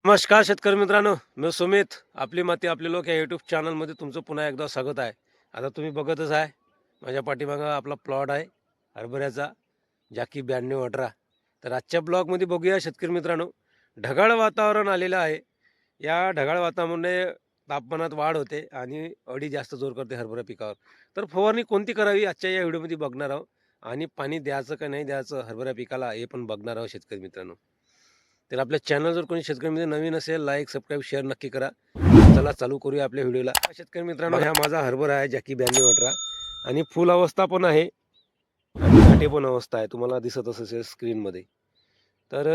नमस्कार शेतकरी मित्रांनो, मी सुमित. आपली माती आपले लोक या यूट्यूब चॅनलमध्ये तुमचं पुन्हा एकदा स्वागत आहे. आता तुम्ही बघतच आहे, माझ्या पाठीमागं आपला प्लॉट आहे हरभऱ्याचा, जॅकी 9218. तर आजच्या ब्लॉगमध्ये बघूया शेतकरी मित्रांनो, ढगाळ वातावरण आलेलं आहे. या ढगाळ वातावरणामुळे तापमानात वाढ होते आणि अळी जास्त जोर करते हरभरा पिकावर. तर फवारणी कोणती करावी आजच्या या व्हिडिओमध्ये बघणार आहोत आणि पाणी द्यायचं का नाही द्यायचं हरभरा पिकाला हे पण बघणार आहोत शेतकरी मित्रांनो. तर आपल्या चॅनल जर कोणी शेतकऱ्यामध्ये नवीन असेल, लाईक, सबस्क्राईब, शेअर नक्की करा. चला चालू करूया आपल्या व्हिडिओला. शेतकरी मित्रांनो, हा माझा हरभरा आहे जॅकी 9218 आणि फुल अवस्था पण आहे आणि घाटे पण अवस्था आहे. तुम्हाला दिसत असेल स्क्रीनमध्ये. तर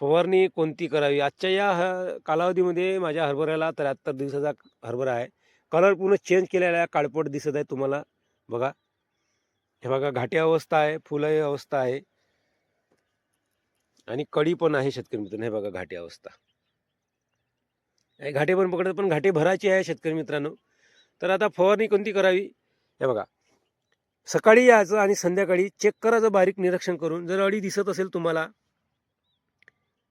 फवारणी कोणती करावी? आजच्या या कालावधीमध्ये माझ्या हरभऱ्याला 73 दिवसाचा हरभरा आहे. कलर पूर्ण चेंज केलेला आहे, काळपट दिसत आहे तुम्हाला. बघा, हे बघा घाटी अवस्था आहे, फुलाही अवस्था आहे आणि कळी पण आहे शेतकरी मित्रांनो. हे बघा घाटी अवस्था. घाटे पण पकडत, पण घाटे भरायचे आहे शेतकरी मित्रांनो. तर आता फवारणी कोणती करावी? हे बघा, सकाळी यायचं आणि संध्याकाळी चेक करायचं बारीक निरीक्षण करून. जर अळी दिसत असेल तुम्हाला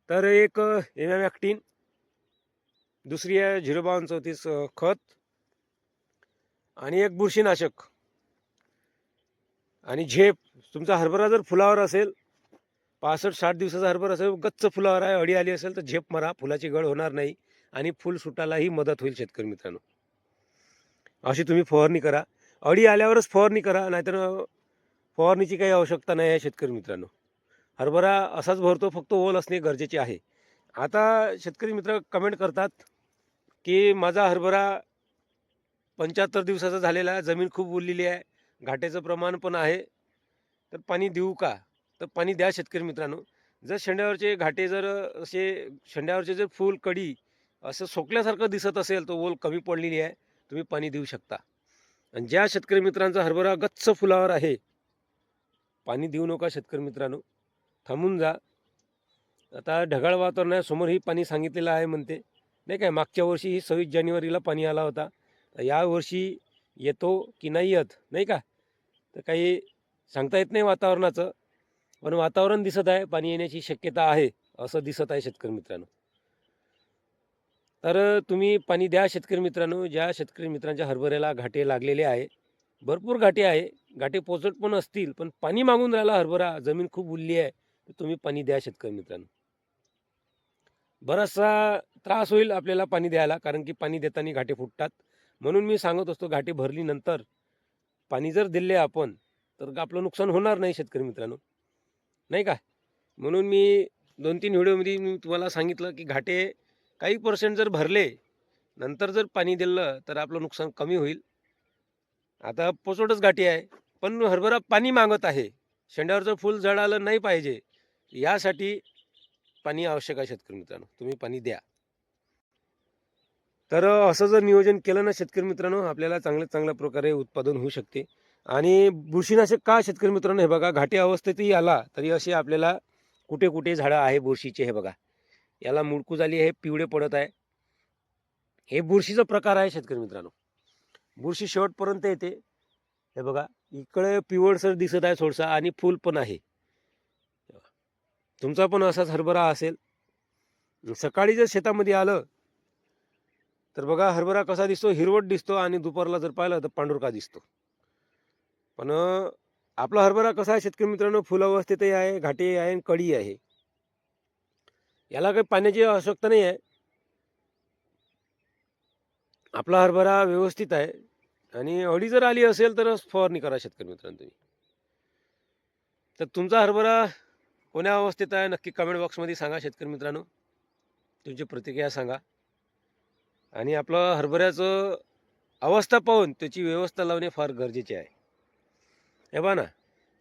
तर एक एमॅक्टिन, दुसरी आहे 05234 खत आणि एक बुरशीनाशक आणि झेप. तुमचा हरभरा जर फुलावर असेल, 65-60 दिवसाचा हरभरा असेल, गच्च फुलावर आहे, अळी आली असेल तर झेप मारा. फुलाची गळ होणार नाही आणि फुल सुटायलाही मदत होईल शेतकरी मित्रांनो. अशी तुम्ही फवारणी करा. अळी आल्यावरच फवारणी करा, नाहीतर फवारणीची काही आवश्यकता नाही आहे शेतकरी मित्रांनो. हरभरा असाच भरतो, फक्त ओल असणे गरजेचे आहे. आता शेतकरी मित्र कमेंट करतात की माझा हरभरा 75 दिवसाचा झालेला आहे, जमीन खूप ओललेली आहे, घाट्याचं प्रमाण पण आहे, तर पाणी देऊ का? तर पाणी द्या शेतकरी मित्रांनो. जर शेंड्यावरचे घाटे जर असे शेंड्यावरचे जर फूल कडी असं सोकल्यासारखं दिसत असेल, तर ओल कमी पडलेली आहे, तुम्ही पाणी देऊ शकता. आणि ज्या शेतकरी मित्रांचा हरभरा गच्च फुलावर आहे, पाणी देऊ नका शेतकरी मित्रांनो, थांबून जा. आता ढगाळ वातावरणासमोरही पाणी सांगितलेलं आहे म्हणते, नाही काय. मागच्या वर्षी ही 26 जानेवारीला पाणी आला होता. तर यावर्षी येतो की नाही येत, नाही का. तर काही सांगता येत नाही वातावरणाचं, पण वातावरण दिसत आहे पाणी येण्याची शक्यता आहे असं दिसत आहे शेतकरी मित्रांनो. तर तुम्ही पाणी द्या शेतकरी मित्रांनो. ज्या शेतकरी मित्रांच्या हरभऱ्याला घाटे लागलेले आहे, भरपूर घाटे आहे, घाटे पोचट पण असतील, पण पाणी मागून राहिला हरभरा, जमीन खूप ओलली आहे, तर तुम्ही पाणी द्या शेतकरी मित्रांनो. बराचसा त्रास होईल आपल्याला पाणी द्यायला, कारण की पाणी देताना घाटे फुटतात. म्हणून मी सांगत असतो, घाटे भरलीनंतर पाणी जर दिले आपण, तर आपलं नुकसान होणार नाही शेतकरी मित्रांनो, नाही का. म्हणून मी 2-3 व्हिडिओमध्ये मी तुम्हाला सांगितलं की घाटे काही पर्सेंट जर भरले, नंतर जर पाणी दिलं तर आपलं नुकसान कमी होईल. आता पोचोटच गाठी आहे, पण हरभरा पाणी मागत आहे. शेंड्यावरचं फूल झडायला नाही पाहिजे, यासाठी पाणी आवश्यक आहे शेतकरी मित्रांनो. तुम्ही पाणी द्या. तर असं जर नियोजन केलं ना शेतकरी मित्रांनो, आपल्याला चांगल्या प्रकारे उत्पादन होऊ शकते. आणि बुरशीनाशक का शेतकरी मित्रांनो, हे बघा घाटी अवस्थेतही आला तरी असे आपल्याला कुठे कुठे झाडं आहे बुरशीचे. हे बघा, याला मुळकूज आली आहे, पिवळे पडत आहे. हे बुरशीचा प्रकार आहे शेतकरी मित्रांनो. बुरशी शेवटपर्यंत येते. हे बघा, इकडे पिवळसर दिसत आहे थोडसा आणि फूल पण आहे. तुमचा पण असाच हरभरा असेल, सकाळी जर शेतामध्ये आलं तर बघा हरभरा कसा दिसतो, हिरवट दिसतो, आणि दुपारला जर पाहिलं तर पांढुरका दिसतो. पण आपला हरभरा कसा आहे शेतकरी मित्रांनो, फुल अवस्थेतही आहे, घाटे आहे आणि कळी आहे. याला काही पाण्याची आवश्यकता नाही आहे. आपला हरभरा व्यवस्थित आहे आणि अळी जर आली असेल तर फवारणी करा शेतकरी मित्रांनो तुम्ही. तर तुमचा हरभरा कोण्या अवस्थेत आहे नक्की कमेंट बॉक्समध्ये सांगा शेतकरी मित्रांनो. तुमची प्रतिक्रिया सांगा. आणि आपलं हरभऱ्याचं अवस्था पाहून त्याची व्यवस्था लावणे फार गरजेचे आहे. हे पहा ना,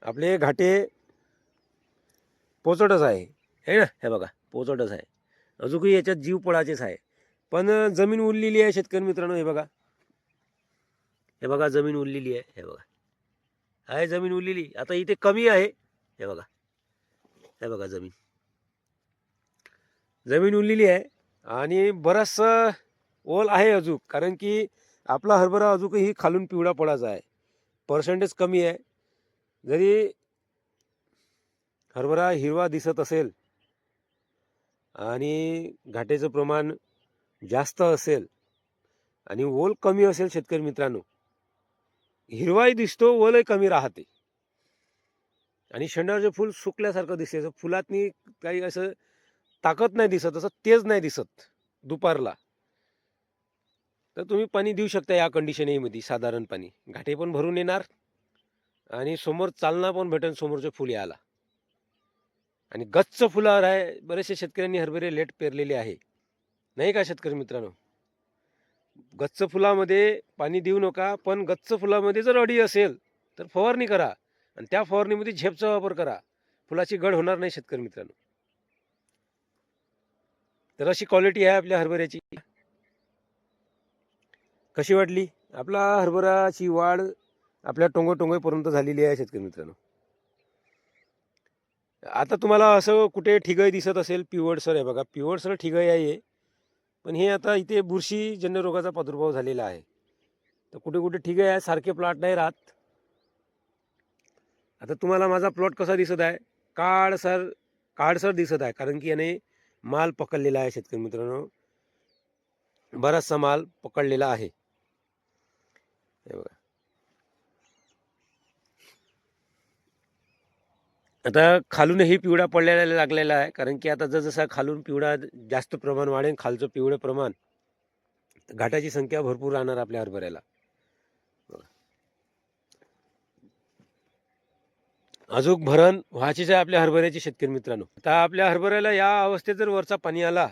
आपले घाटे पोचटच आहे, हे ना. हे बघा, पोचटच आहे, अजूनही याच्यात जीव पडायचेच आहे. पण जमीन उरलेली आहे शेतकरी मित्रांनो. हे बघा, हे बघा जमीन उरलेली आहे. हे बघा, आहे जमीन उरलेली. आता इथे कमी आहे. हे बघा, हे बघा जमीन जमीन उरलेली आहे आणि बराचसा ओल आहे अजून, कारण की आपला हरभरा अजूनही खालून पिवळा पडायचा आहे, पर्सेंटेज कमी आहे. जरी हरभरा हिरवा दिसत असेल आणि घाटेचं प्रमाण जास्त असेल आणि ओल कमी असेल शेतकरी मित्रांनो, हिरवाही दिसतो, ओलही कमी राहते आणि शेंड्यावरचे फूल सुकल्यासारखं दिसते. असं फुलातनी काही असं ताकद नाही दिसत, असं तेज नाही दिसत दुपारला. तर तुम्ही पाणी देऊ शकता या कंडिशनमध्ये. साधारण पाणी घाटे पण भरून येणार आणि समोर चालना पण भेटेल समोरचे फुल यायला. आणि गच्च फुलावर आहे. बरेचसे शेतकऱ्यांनी हरभरे लेट पेरलेले आहे, नाही का शेतकरी मित्रांनो. गच्च फुलामध्ये पाणी देऊ नका, पण गच्च फुलामध्ये जर अडी असेल तर फवारणी करा आणि त्या फवारणीमध्ये झेपचा वापर करा. फुलाची गळ होणार नाही शेतकरी मित्रांनो. तर अशी क्वालिटी आहे आपल्या हरभऱ्याची. कशी वाटली आपला हरभराची वाढ? आपल्या टोंगोपर्यंत झालेली आहे शेतकरी मित्रांनो. आता तुम्हाला असं कुठे ठिगळ दिसत असेल, पिवळसर आहे बघा, पिवळसर ठिगळ आहे. पण हे आता इथे बुरशीजन्य रोगाचा प्रादुर्भाव झालेला आहे. तर कुठे कुठे ठिगळ आहे, सारखे प्लॉट नाही राहत. आता तुम्हाला माझा प्लॉट कसा दिसत आहे? काळसर दिसत आहे, कारण की याने माल पकडलेला आहे शेतकरी मित्रांनो. बराचसा माल पकडलेला आहे, हे बघा. आता खालूनही पिवळा पडलेला लागलेला आहे, कारण की आता जसा खालून पिवळा जास्त प्रमाण वाढेल, खालचं पिवळं प्रमाण, घाटाची संख्या भरपूर राहणार आपल्या हरभऱ्याला. अजून भरण व्हायचीच आहे आपल्या हरभऱ्याची शेतकरी मित्रांनो. आता आपल्या हरभऱ्याला या अवस्थेत जर वरचा पाणी आला,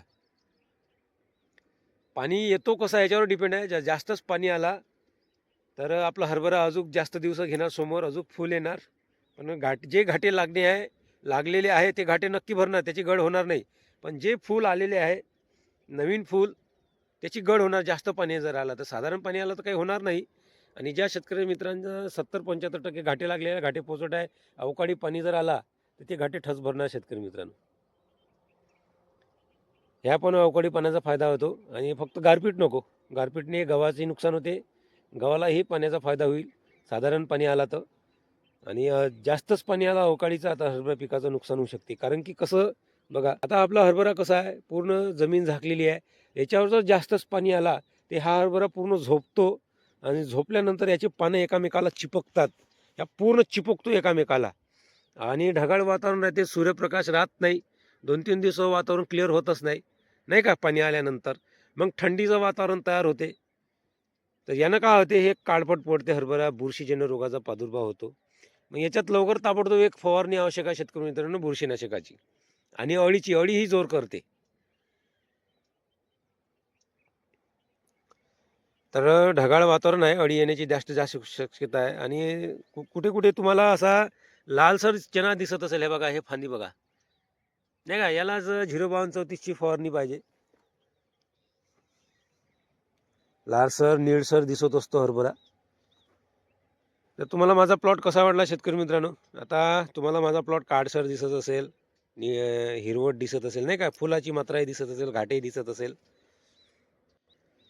पाणी येतो कसा याच्यावर डिपेंड आहे. जास्तच पाणी आला तर आपला हरभरा अजून जास्त दिवस घेणार, समोर अजून फुल येणार. पण जे घाटे लागलेले आहे ते घाटे नक्की भरणार, त्याची गळ होणार नाही. पण जे फूल आलेले आहे, नवीन फूल, त्याची गळ होणार. जास्त पाणी जर आला तर. साधारण पाणी आलं तर काही होणार नाही. आणि ज्या शेतकरी मित्रांना 70-75% घाटे लागलेले, घाटे पोचट आहे, अवकाळी पाणी जर आला तर ते घाटे ठस भरणार शेतकरी मित्रांनो. ह्या पण अवकाळी पाण्याचा फायदा होतो. आणि फक्त गारपीट नको, गारपीटने गव्हाचे नुकसान होते, गव्हालाही पाण्याचा फायदा होईल साधारण पाणी आला तर. आणि जास्तच पाणी आला अवकाळीचा, आता हरभरा पिकाचं नुकसान होऊ शकते. कारण की कसं बघा, आता आपला हरभरा कसा आहे, पूर्ण जमीन झाकलेली आहे. याच्यावर जर जास्तच पाणी आला ते हा हरभरा पूर्ण झोपतो आणि झोपल्यानंतर याची पानं एकामेकाला चिपकतात. या पूर्ण चिपकतो एकामेकाला. आणि ढगाळ वातावरण राहते, सूर्यप्रकाश राहत नाही. 2-3 दिवस वातावरण क्लिअर होतच नाही, नाही का, पाणी आल्यानंतर. मग थंडीचं वातावरण तयार होते. तर यानं काय होते, हे काळपट पडते हरभरा, बुरशीजन्य रोगाचा प्रादुर्भाव होतो. मग याच्यात लवकर ताबडतोब एक फवारणी आवश्यक आहे शेतकरी मित्रांनो, बुरशीनाशकाची. आणि अळी ही जोर करते. तर ढगाळ वातावरण आहे, अळी येण्याची जास्त जास्त शक्यता आहे. आणि कुठे कुठे तुम्हाला असा लालसर चना दिसत असेल, हे बघा, हे फांदी बघा, नाही का, यालाच 05234ची फवारणी पाहिजे. लालसर निळसर दिसत असतो हरभरा. तर तुम्हाला माझा प्लॉट कसा वाटला शेतकरी मित्रांनो? आता तुम्हाला माझा प्लॉट काळसर दिसत असेल, हिरवट दिसत असेल, नाही का, फुलाची मात्राही दिसत असेल, घाटेही दिसत असेल,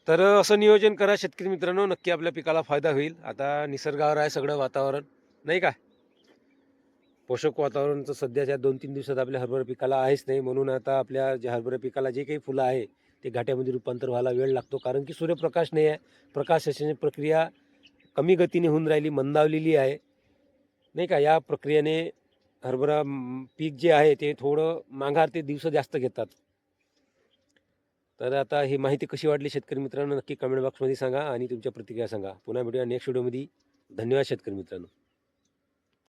तर असं नियोजन करा शेतकरी मित्रांनो, नक्की आपल्या पिकाला फायदा होईल. आता निसर्गावर आहे सगळं वातावरण, नाही का. पोषक वातावरण तर सध्याच्या 2-3 दिवसात आपल्या हरभरा पिकाला आहेच नाही. म्हणून आता आपल्या ज्या हरभरा पिकाला जे काही फुलं आहे ते घाट्यामध्ये रूपांतर व्हायला वेळ लागतो, कारण की सूर्यप्रकाश नाही आहे. प्रकाश असण्याची प्रक्रिया कमी गतीने होऊन राहिली, मंदावलेली आहे, नाही का. या प्रक्रियेने हरभरा पीक जे आहे ते थोडं माघार ते दिवस जास्त घेतात. तर आता ही माहिती कशी वाटली शेतकरी मित्रांनो, नक्की कमेंट बॉक्समध्ये सांगा आणि तुमच्या प्रतिक्रिया सांगा. पुन्हा भेटूया नेक्स्ट व्हिडिओमध्ये. धन्यवाद शेतकरी मित्रांनो.